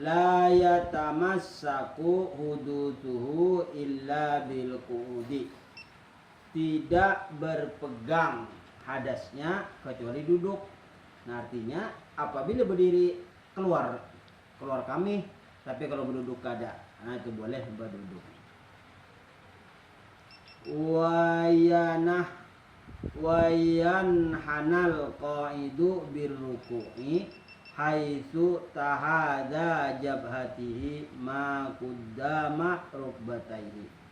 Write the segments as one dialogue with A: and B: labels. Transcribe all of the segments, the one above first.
A: la yatamassaku hudutuhu illa bil qu'udi. Tidak berpegang hadasnya kecuali duduk. Nah, artinya apabila berdiri keluar kami, tapi kalau berduduk kada. Nah, itu boleh berduduk. Wayan hanal qaidu birruku'i haitsu tahada jabhatihi ma qaddama rukbataihi.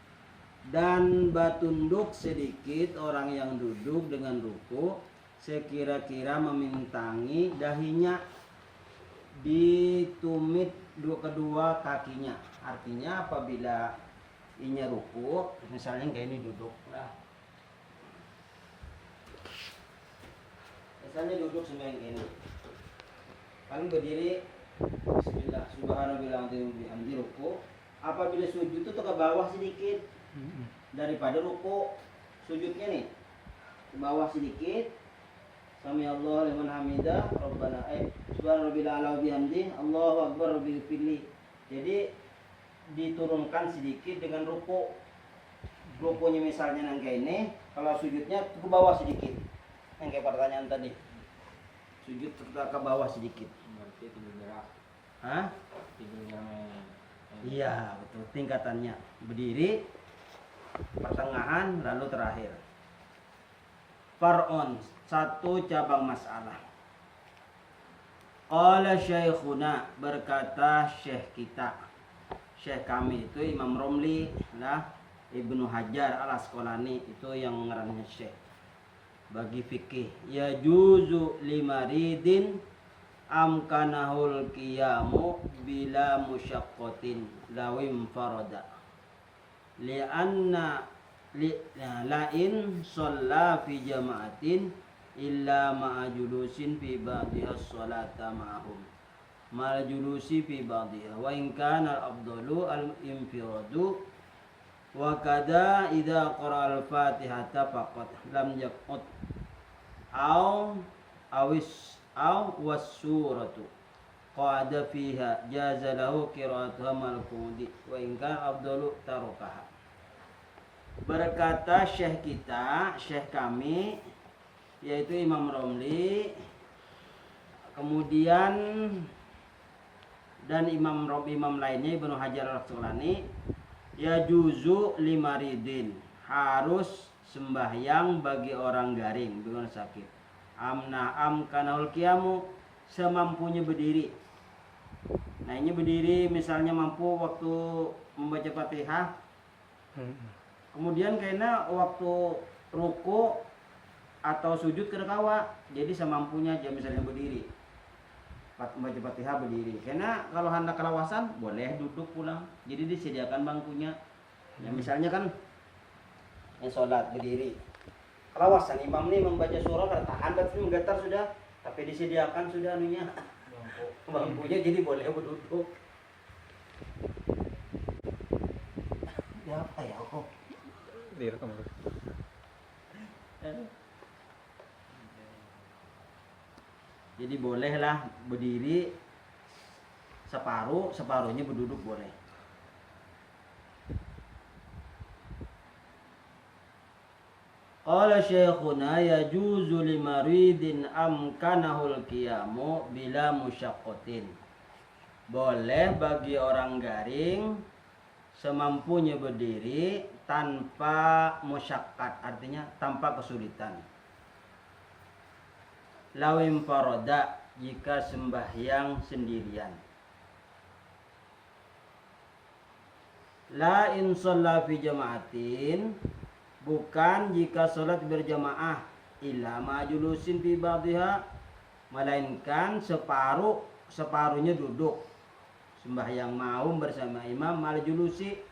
A: Dan batunduk sedikit orang yang duduk dengan ruku sekira-kira memintangi dahinya ditumit kedua kakinya. Artinya apabila inya ruku, misalnya kayak ini duduk lah. Misalnya duduk sembahyang ini. Kalian berdiri, bismillah, subhanallah bihamdi ruku. Apabila sujud itu ke bawah sedikit daripada ruku, sujudnya nih ke bawah sedikit. Sami Allah liman hamidah, Rabbana subhanallah bihamdi, Allahu akbar rabbil. Jadi diturunkan sedikit dengan ruku. Rukunya misalnya yang kayak ini, kalau sujudnya ke bawah sedikit. Yang kayak pertanyaan tadi. Sujud ke bawah sedikit.
B: Berarti tidur gerak.
A: Hah?
B: Tidur gerak.
A: Iya, betul. Tingkatannya berdiri, pertengahan, lalu terakhir. Far'on, satu cabang masalah. Qala syekhuna, berkata syekh kita. Syekh kami itu Imam Romli lah, Ibnu Hajar al-Asqalani, itu yang ngarannya syekh bagi fikih. Ya juzu limaridin amkanahul qiyamu bila musyaqqatin lawim farada li'anna la'in shalla fi jama'atin illa ma'a julusin fi ba'diha sholata ma'ahum mal julusi fi ba'diha wa in kana al-afdalu al-infiradu wa kada idza qara al-fatihata faqat lam yaqut aw was-suratu qada fiha jaza lahu qira'atuha mal-qudi wa in kana afdalu tarukaha. Berkata syekh kita, syekh kami yaitu Imam Romli, kemudian dan imam lainnya Ibnu Hajar al-Asqalani, ya juzu limaridin, harus sembahyang bagi orang garing dengan sakit. Amkanahul qiyamu, semampunya berdiri. Nah, ini berdiri misalnya mampu waktu membaca Fatihah. Kemudian karena waktu ruku atau sujud kerekawa, jadi semampunya aja misalnya berdiri. Membaca Fatihah berdiri. Karena kalau hendak kelawasan boleh duduk pulang. Jadi disediakan bangkunya. Ya misalnya kan yang sholat berdiri. Kelawasan imam nih membaca surah kada tahan tapi menggetar sudah, tapi disediakan sudah anunya. Bangkunya jadi boleh berduduk. Ya apa ya kok?
C: Direkam.
A: Jadi bolehlah berdiri separuhnya berduduk boleh. Qala syekhuna yajuzu limaridin amkanahul qiyamu bila musyaqqatin. Boleh bagi orang garing semampunya berdiri tanpa musyaqqat, artinya tanpa kesulitan. Lawim faroda, jika sembahyang sendirian. La in shalla fi jama'atin, bukan jika sholat berjamaah. Illa ma'julusin fi ba'diha, melainkan separuhnya duduk. Sembahyang maum bersama imam mal julusi,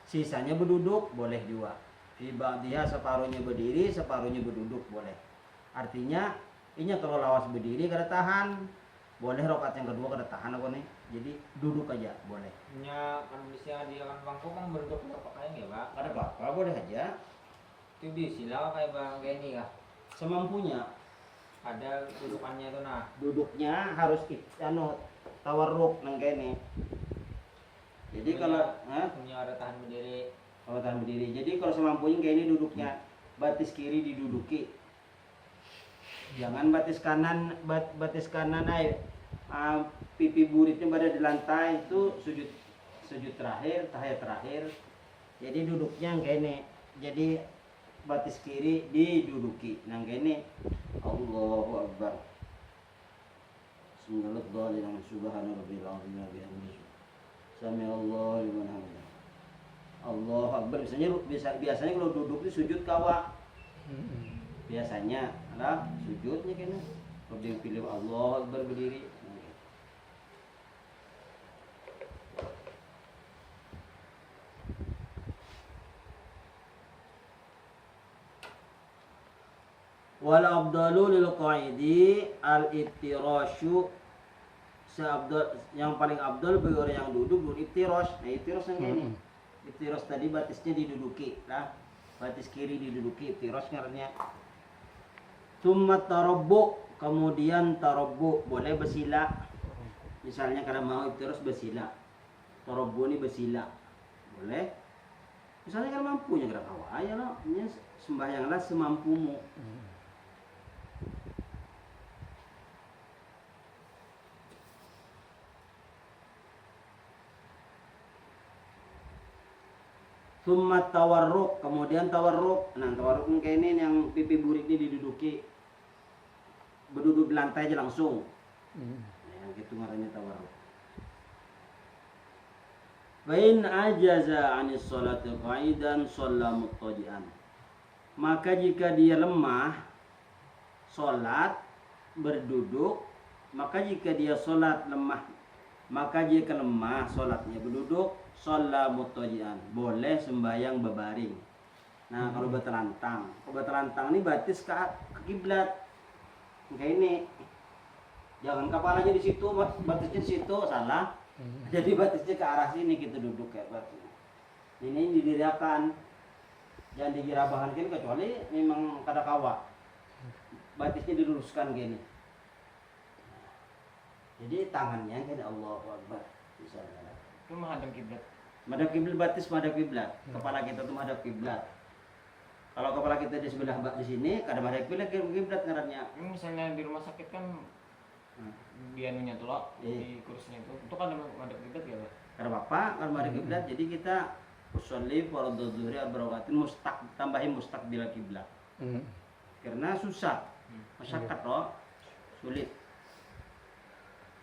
A: sisanya berduduk boleh juga. Fi ba'diha, separuhnya berdiri, separuhnya berduduk boleh. Artinya ini kalau lawas berdiri kada tahan, boleh rakaat yang kedua kada tahan aku nih. Jadi duduk aja boleh.
B: Nya kan bisa di akan bangku kan berduduk pakai ya, Pak.
A: Kada apa-apa, boleh aja.
B: Itu di sila kayak bang kayak ini kah?
A: Semampunya.
B: Ada dudukannya itu nah.
A: Duduknya harus tawarruk nang kene. Jadi kalau
B: punya ada tahan berdiri.
A: kalau tahan berdiri. Jadi kalau semampunya kayak ini duduknya, batis kiri diduduki. Jangan batis kanan pipi buritnya berada di lantai, itu sujud terakhir, tahiyat terakhir. Jadi duduknya kayak ini. Jadi batis kiri diduduki nang kene. Allahu Akbar. Bismillahirrahmanirrahim. Subhanallah wa bihamdihi. Sami Allah liman hamidah. Allahu Akbar. Biasanya kalau duduk itu sujud kawa. Biasanya lah sujudnya kena. Kalau dia pilih Allah Akbar berdiri. Wal afdalu lil qaidi al iftirashu. Yang paling abdul bagi orang yang duduk iftiras. Nah, iftiras yang ini. Iftiras tadi batisnya diduduki lah. Batis kiri diduduki, iftiras ngarannya. Tsumma tarabbu, kemudian tarabbu, boleh bersila. Misalnya kalau mau iftiras bersila. Tarabbu ini bersila. Boleh. Misalnya kalau mampunya gerak awak ya lah, sembahyanglah semampumu. Tsumma tawarruk, kemudian tawarruk. Nah, tawarruk kayak ini yang pipi burik ini diduduki. Berduduk di lantai aja langsung. Nah, gitu ngarannya tawarruk. Wa in ajaza 'anis sholati qa'idan shalla muttaji'an. Maka jika dia lemah salat berduduk, maka jika dia salat lemah, maka jika lemah salatnya berduduk, shalla muttaji'an, boleh sembahyang berbaring. Nah, kalau bertelantang ini batis ke kiblat. Kayak ini. Jangan kepalanya di situ, batisnya di situ, salah. Jadi batisnya ke arah sini kita duduk kayak batis. Ini didiriakan. Jangan digirabahan gini kecuali memang kada kawa. Batisnya diluruskan gini. Jadi tangannya gini, Allahu Akbar. Misalnya.
B: Itu menghadap kiblat.
A: Madhab kiblat, batis madhab kiblat. Kepala kita tuh madhab kiblat. Kalau kepala kita di sebelah di sini, kada madhab kiblat ngarannya.
B: Misalnya di rumah sakit kan bianunya tuh loh, di kursinya itu kan ada madhab kiblat ya, Pak?
A: Kada apa, kalau madhab kiblat jadi kita usolli fardhu dzuhri arba'atin tambahin mustaqbil kiblat. Karena susah. Masyakat loh. Sulit.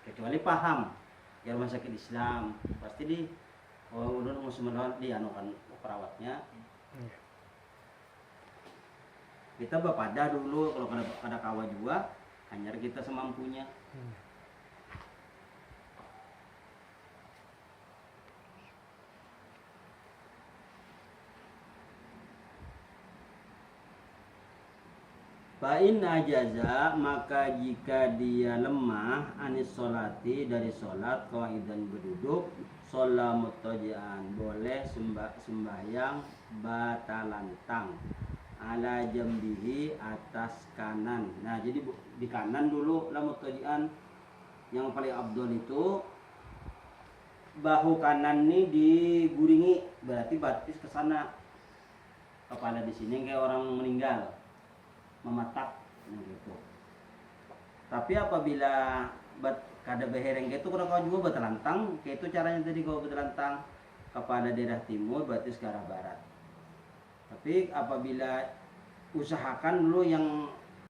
A: Kecuali paham. Ya rumah sakit Islam pasti di udah muslimin di anukan perawatnya. Kita bapada dulu kalau ada kawa juga, hanya kita semampunya. Fa'in ajaza, maka jika dia lemah anis sholati dari sholat qaidan berduduk, sholat muttaji'an, boleh sembahyang batalantang ala jambihi, atas kanan. Nah, jadi di kanan dulu lah muttaji'an. Yang paling abdul itu bahu kanan nih diguringi, berarti batis ke sana. Kepala di sini kayak orang meninggal, mematak gitu. Tapi apabila kada behereng gitu kurang kau juga bertelantang, kayak itu caranya tadi kau bertelantang kepala daerah timur batis ke arah barat. Tapi apabila usahakan dulu yang